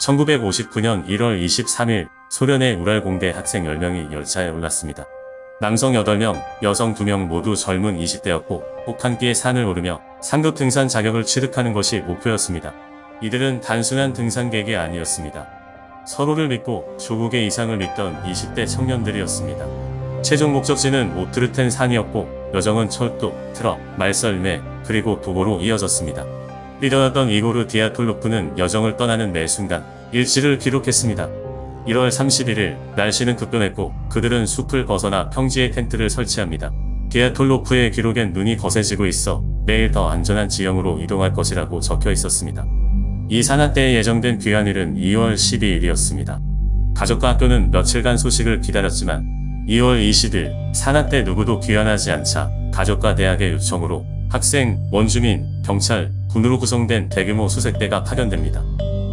1959년 1월 23일 소련의 우랄공대 학생 10명이 열차에 올랐습니다. 남성 8명, 여성 2명 모두 젊은 20대였고 혹한기의 산을 오르며 상급 등산 자격을 취득하는 것이 목표였습니다. 이들은 단순한 등산객이 아니었습니다. 서로를 믿고 조국의 이상을 믿던 20대 청년들이었습니다. 최종 목적지는 오트르텐 산이었고 여정은 철도, 트럭, 말썰매, 그리고 도보로 이어졌습니다. 리더였던 이고르 디아톨로프는 여정을 떠나는 매 순간 일지를 기록했습니다. 1월 31일 날씨는 급변했고 그들은 숲을 벗어나 평지에 텐트를 설치합니다. 디아톨로프의 기록엔 눈이 거세지고 있어 매일 더 안전한 지형으로 이동할 것이라고 적혀 있었습니다. 이 산악대에 예정된 귀환일은 2월 12일이었습니다. 가족과 학교는 며칠간 소식을 기다렸지만 2월 20일 산악대 누구도 귀환하지 않자 가족과 대학의 요청으로 학생, 원주민, 경찰, 군으로 구성된 대규모 수색대가 파견됩니다.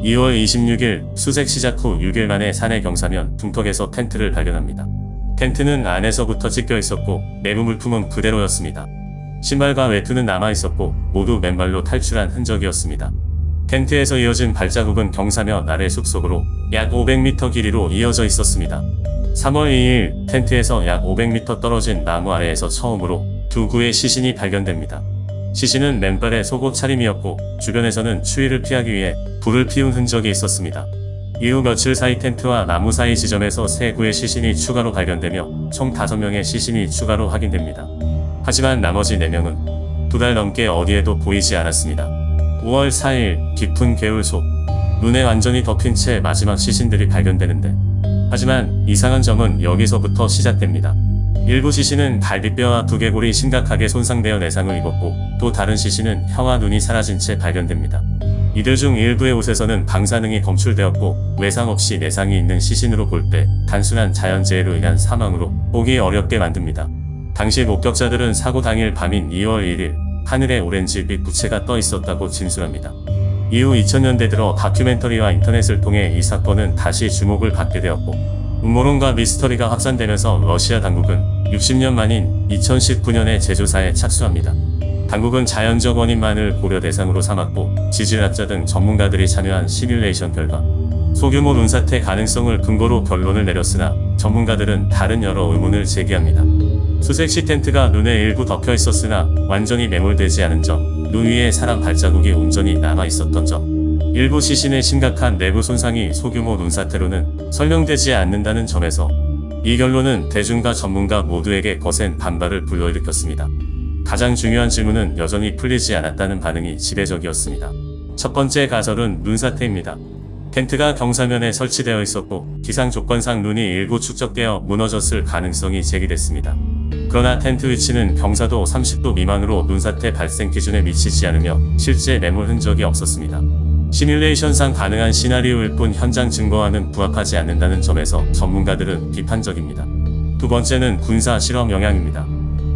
2월 26일 수색 시작 후 6일 만에 산의 경사면 둥턱에서 텐트를 발견합니다. 텐트는 안에서부터 찢겨 있었고 내부 물품은 그대로였습니다. 신발과 외투는 남아있었고 모두 맨발로 탈출한 흔적이었습니다. 텐트에서 이어진 발자국은 경사면 아래 숲속으로 약 500m 길이로 이어져 있었습니다. 3월 2일 텐트에서 약 500m 떨어진 나무 아래에서 처음으로 두 구의 시신이 발견됩니다. 시신은 맨발의 속옷 차림이었고 주변에서는 추위를 피하기 위해 불을 피운 흔적이 있었습니다. 이후 며칠 사이 텐트와 나무 사이 지점에서 3구의 시신이 추가로 발견되며 총 5명의 시신이 추가로 확인됩니다. 하지만 나머지 4명은 2달 넘게 어디에도 보이지 않았습니다. 5월 4일 깊은 개울 속 눈에 완전히 덮인 채 마지막 시신들이 발견되는데 하지만 이상한 점은 여기서부터 시작됩니다. 일부 시신은 갈비뼈와 두개골이 심각하게 손상되어 내상을 입었고 또 다른 시신은 혀와 눈이 사라진 채 발견됩니다. 이들 중 일부의 옷에서는 방사능이 검출되었고 외상 없이 내상이 있는 시신으로 볼 때 단순한 자연재해로 인한 사망으로 보기 어렵게 만듭니다. 당시 목격자들은 사고 당일 밤인 2월 1일 하늘에 오렌지빛 부채가 떠 있었다고 진술합니다. 이후 2000년대 들어 다큐멘터리와 인터넷을 통해 이 사건은 다시 주목을 받게 되었고 음모론과 미스터리가 확산되면서 러시아 당국은 60년 만인 2019년에 재조사에 착수합니다. 당국은 자연적 원인만을 고려 대상으로 삼았고 지질학자 등 전문가들이 참여한 시뮬레이션 결과 소규모 눈사태 가능성을 근거로 결론을 내렸으나 전문가들은 다른 여러 의문을 제기합니다. 수색 시 텐트가 눈에 일부 덮여 있었으나 완전히 매몰되지 않은 점, 눈 위에 사람 발자국이 온전히 남아 있었던 점, 일부 시신의 심각한 내부 손상이 소규모 눈사태로는 설명되지 않는다는 점에서 이 결론은 대중과 전문가 모두에게 거센 반발을 불러일으켰습니다. 가장 중요한 질문은 여전히 풀리지 않았다는 반응이 지배적이었습니다. 첫 번째 가설은 눈사태입니다. 텐트가 경사면에 설치되어 있었고 기상 조건상 눈이 일부 축적되어 무너졌을 가능성이 제기됐습니다. 그러나 텐트 위치는 경사도 30도 미만으로 눈사태 발생 기준에 미치지 않으며 실제 매몰 흔적이 없었습니다. 시뮬레이션상 가능한 시나리오일 뿐 현장 증거와는 부합하지 않는다는 점에서 전문가들은 비판적입니다. 두 번째는 군사 실험 영향입니다.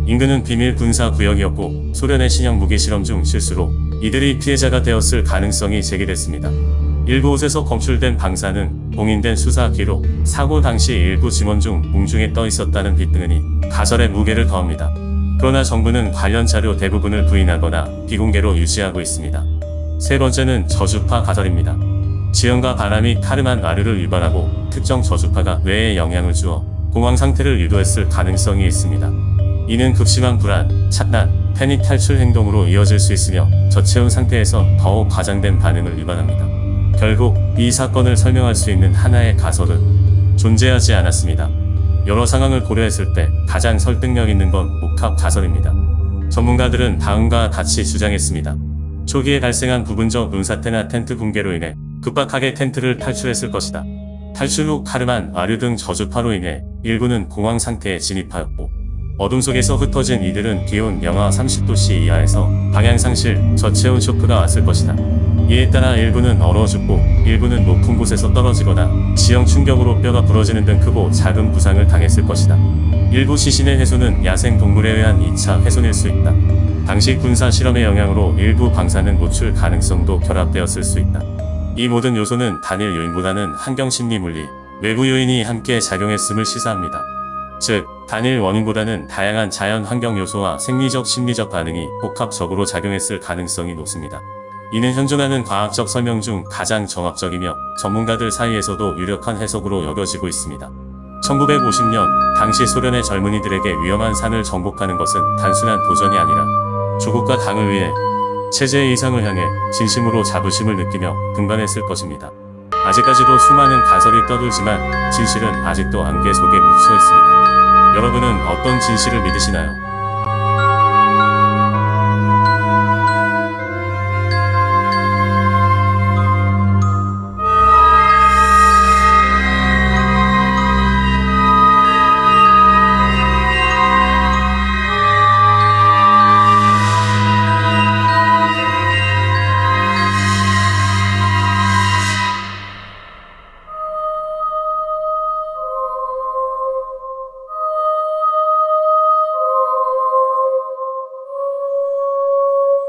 인근은 비밀 군사 구역이었고 소련의 신형 무기 실험 중 실수로 이들이 피해자가 되었을 가능성이 제기됐습니다. 일부 옷에서 검출된 방사능, 봉인된 수사 기록, 사고 당시 일부 증언 중 공중에 떠 있었다는 빛 등이 가설에 무게를 더합니다. 그러나 정부는 관련 자료 대부분을 부인하거나 비공개로 유지하고 있습니다. 세 번째는 저주파 가설입니다. 지형과 바람이 카르만 아르를 유발하고 특정 저주파가 뇌에 영향을 주어 공황 상태를 유도했을 가능성이 있습니다. 이는 극심한 불안, 착란, 패닉 탈출 행동으로 이어질 수 있으며 저체온 상태에서 더욱 과장된 반응을 유발합니다. 결국 이 사건을 설명할 수 있는 하나의 가설은 존재하지 않았습니다. 여러 상황을 고려했을 때 가장 설득력 있는 건 복합 가설입니다. 전문가들은 다음과 같이 주장했습니다. 초기에 발생한 부분적 눈사태나 텐트 붕괴로 인해 급박하게 텐트를 탈출했을 것이다. 탈출 후 카르만, 아류 등 저주파로 인해 일부는 공황 상태에 진입하였고 어둠 속에서 흩어진 이들은 기온 영하 30도씨 이하에서 방향상실, 저체온 쇼크가 왔을 것이다. 이에 따라 일부는 얼어 죽고 일부는 높은 곳에서 떨어지거나 지형 충격으로 뼈가 부러지는 등 크고 작은 부상을 당했을 것이다. 일부 시신의 훼손은 야생 동물에 의한 2차 훼손일 수 있다. 당시 군사 실험의 영향으로 일부 방사능 노출 가능성도 결합되었을 수 있다. 이 모든 요소는 단일 요인보다는 환경심리 물리, 외부 요인이 함께 작용했음을 시사합니다. 즉, 단일 원인보다는 다양한 자연 환경 요소와 생리적 심리적 반응이 복합적으로 작용했을 가능성이 높습니다. 이는 현존하는 과학적 설명 중 가장 정확적이며 전문가들 사이에서도 유력한 해석으로 여겨지고 있습니다. 1950년 당시 소련의 젊은이들에게 위험한 산을 정복하는 것은 단순한 도전이 아니라 조국과 당을 위해 체제의 이상을 향해 진심으로 자부심을 느끼며 등반했을 것입니다. 아직까지도 수많은 가설이 떠돌지만 진실은 아직도 안개 속에 묻혀 있습니다. 여러분은 어떤 진실을 믿으시나요?